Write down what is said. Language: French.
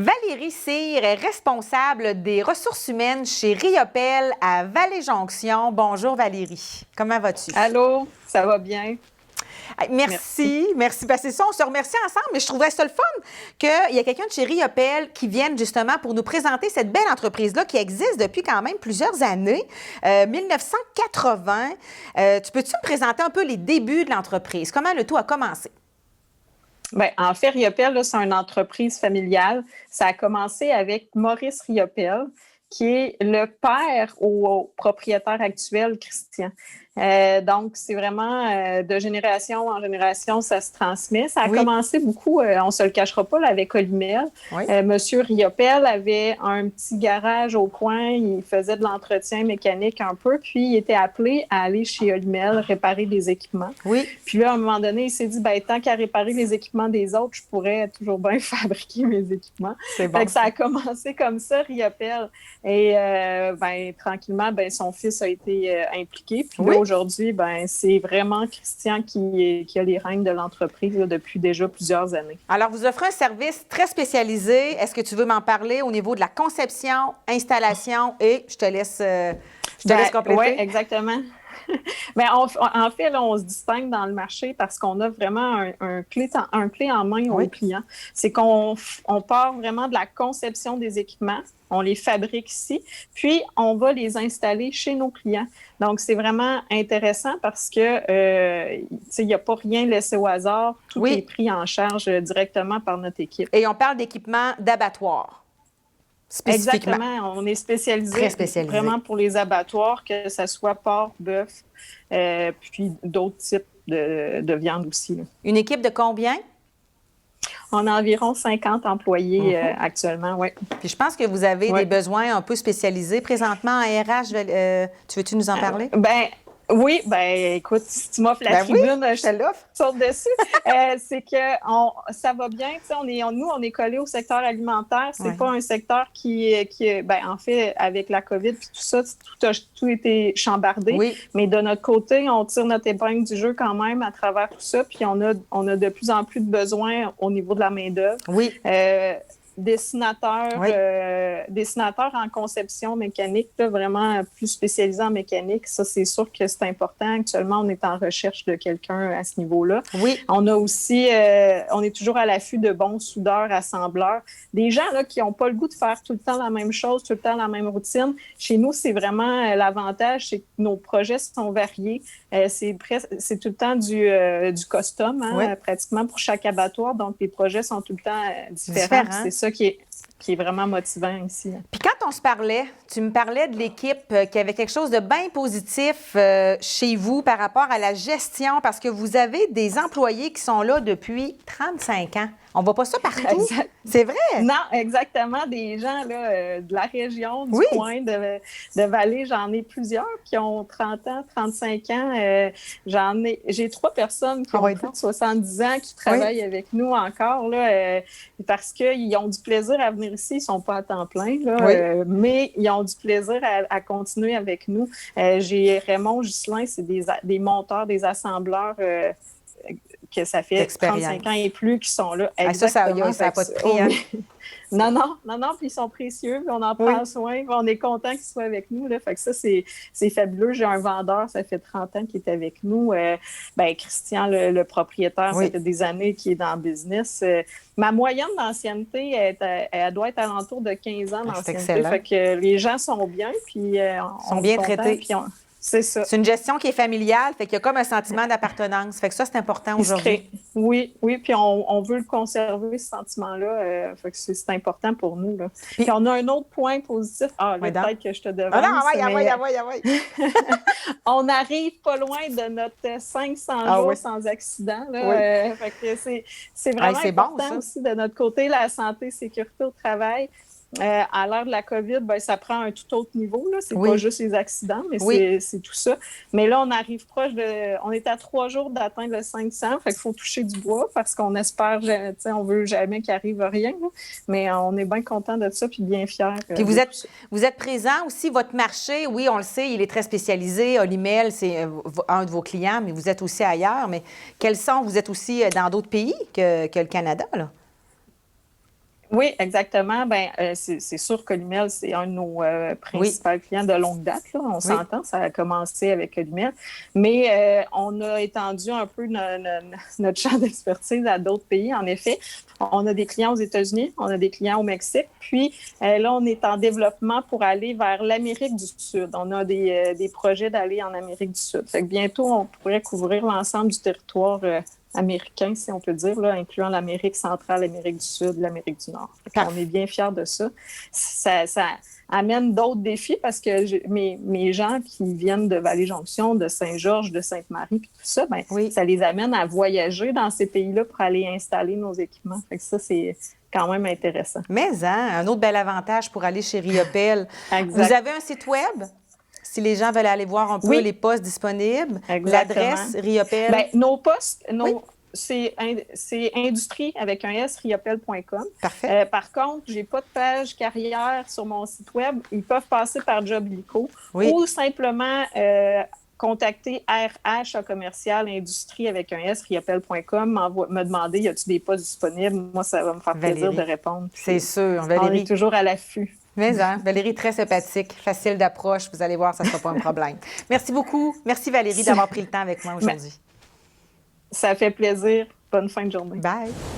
Valérie Cyr est responsable des ressources humaines chez Riopel à Vallée-Jonction. Bonjour Valérie, comment vas-tu? Allô, ça va bien? Merci. Parce que ça, on se remercie ensemble, mais je trouverais ça le fun qu'il y ait quelqu'un de chez Riopel qui vienne justement pour nous présenter cette belle entreprise-là qui existe depuis quand même plusieurs années, 1980. Tu peux-tu me présenter un peu les débuts de l'entreprise? Comment le tout a commencé? Bien, en fait, Riopel, c'est une entreprise familiale. Ça a commencé avec Maurice Riopel, qui est le père au propriétaire actuel, Christian. Donc, c'est vraiment de génération en génération, ça se transmet. Ça a commencé beaucoup, on ne se le cachera pas, là, avec Olimel. Monsieur Riopel avait un petit garage au coin, il faisait de l'entretien mécanique un peu, puis il était appelé à aller chez Olimel réparer des équipements. Puis là, à un moment donné, il s'est dit, ben, tant qu'à réparer les équipements des autres, je pourrais toujours bien fabriquer mes équipements. C'est bon. Fait que ça a commencé comme ça, Riopel. Et ben, tranquillement, ben, son fils a été impliqué. Puis là, aujourd'hui, ben, c'est vraiment Christian qui a les rênes de l'entreprise là, depuis déjà plusieurs années. Alors, vous offrez un service très spécialisé. Est-ce que tu veux m'en parler au niveau de la conception, installation et je te laisse compléter? Oui, exactement. Bien, en fait, là, on se distingue dans le marché parce qu'on a vraiment un clé en main aux clients. C'est qu'on part vraiment de la conception des équipements, on les fabrique ici, puis on va les installer chez nos clients. Donc, c'est vraiment intéressant parce que il n'y a pas rien laissé au hasard. Tout est pris en charge directement par notre équipe. Et on parle d'équipements d'abattoir. Exactement. On est spécialisé vraiment pour les abattoirs, que ce soit porc, bœuf, puis d'autres types de viande aussi. Là. Une équipe de combien? On a environ 50 employés actuellement, oui. Puis je pense que vous avez des besoins un peu spécialisés. Présentement, en RH, tu veux-tu nous en parler? Oui, ben écoute, si tu m'offres la tribune, je te l'offre. Saute dessus. C'est que ça va bien. Nous, on est collé au secteur alimentaire. C'est pas un secteur qui ben, en fait, avec la COVID et tout ça, tout a été chambardé. Mais de notre côté, on tire notre épingle du jeu quand même à travers tout ça. Puis on a de plus en plus de besoins au niveau de la main-d'œuvre. Dessinateurs en conception mécanique, là, vraiment plus spécialisés en mécanique. Ça, c'est sûr que c'est important. Actuellement, on est en recherche de quelqu'un à ce niveau-là. On a aussi, on est toujours à l'affût de bons soudeurs, assembleurs. Des gens là, qui n'ont pas le goût de faire tout le temps la même chose, tout le temps la même routine. Chez nous, c'est vraiment l'avantage, c'est que nos projets sont variés. C'est tout le temps du custom, pratiquement pour chaque abattoir. Donc, les projets sont tout le temps différents. C'est ça qui est vraiment motivant ici. Puis quand on se parlait, tu me parlais de l'équipe qui avait quelque chose de bien positif chez vous par rapport à la gestion, parce que vous avez des employés qui sont là depuis 35 ans. On ne voit pas ça partout. C'est vrai? Non, exactement. Des gens là, de la région, du coin de Vallée, j'en ai plusieurs qui ont 30 ans, 35 ans. J'ai 3 personnes qui ont plus de 70 ans qui travaillent avec nous encore là, parce qu'ils ont du plaisir à venir ici. Ils ne sont pas à temps plein, là, mais ils ont du plaisir à continuer avec nous. J'ai Raymond Ghislain, c'est des monteurs, des assembleurs que ça fait 35 ans et plus qui sont là. Exactement. Ça n'a pas de prix. Hein? Non, puis ils sont précieux, puis on en prend soin, puis on est content qu'ils soient avec nous. Là. Fait que ça, c'est fabuleux. J'ai un vendeur, ça fait 30 ans qu'il est avec nous. Christian, le propriétaire, ça fait des années qu'il est dans le business. Ma moyenne d'ancienneté, elle doit être alentour de 15 ans d'ancienneté. Fait que les gens sont bien, puis sont bien traités. C'est ça. C'est une gestion qui est familiale, fait qu'il y a comme un sentiment d'appartenance. Fait que ça, c'est important aujourd'hui. Oui, puis on veut le conserver, ce sentiment-là. Fait que c'est important pour nous. Là. Puis on a un autre point positif. Peut-être que je te devance. On arrive pas loin de notre 500 jours sans accident. Là. Fait que c'est vraiment important aussi de notre côté, la santé, sécurité au travail. À l'ère de la COVID, ça prend un tout autre niveau. Ce n'est pas juste les accidents, mais c'est tout ça. Mais là, on arrive proche de... On est à 3 jours d'atteindre le 500. Fait qu'il faut toucher du bois parce qu'on espère... On veut jamais qu'il arrive rien. Là, mais on est bien content de ça puis bien fiers. Puis vous êtes présent aussi. Votre marché, oui, on le sait, il est très spécialisé. Olimel, c'est un de vos clients, mais vous êtes aussi ailleurs. Mais vous êtes aussi dans d'autres pays que le Canada, là? Oui, exactement. Ben, c'est sûr que Lumel, c'est un de nos principaux clients de longue date. Là. On s'entend, ça a commencé avec Lumel. Mais on a étendu un peu notre champ d'expertise à d'autres pays. En effet, on a des clients aux États-Unis, on a des clients au Mexique. Puis là, on est en développement pour aller vers l'Amérique du Sud. On a des projets d'aller en Amérique du Sud. Fait que bientôt, on pourrait couvrir l'ensemble du territoire américain, si on peut dire, là, incluant l'Amérique centrale, l'Amérique du Sud, l'Amérique du Nord. On est bien fiers de ça. Ça amène d'autres défis parce que mes gens qui viennent de Vallée-Jonction, de Saint-Georges, de Sainte-Marie, puis tout ça, ben, ça les amène à voyager dans ces pays-là pour aller installer nos équipements. Fait que ça, c'est quand même intéressant. Mais un autre bel avantage pour aller chez Riopel. Vous avez un site web? Si les gens veulent aller voir un peu les postes disponibles, l'adresse Riopel. Bien, nos postes, c'est industrie avec un S, riopel.com. Parfait. Par contre, je n'ai pas de page carrière sur mon site web. Ils peuvent passer par Joblico ou simplement contacter RH commercial industrie avec un S, riopel.com, me demander y a-t-il des postes disponibles. Moi, ça va me faire plaisir de répondre. C'est sûr. Valérie. On est toujours à l'affût. Mais Valérie, très sympathique, facile d'approche. Vous allez voir, ça ne sera pas un problème. Merci beaucoup. Merci Valérie d'avoir pris le temps avec moi aujourd'hui. Ça fait plaisir. Bonne fin de journée. Bye.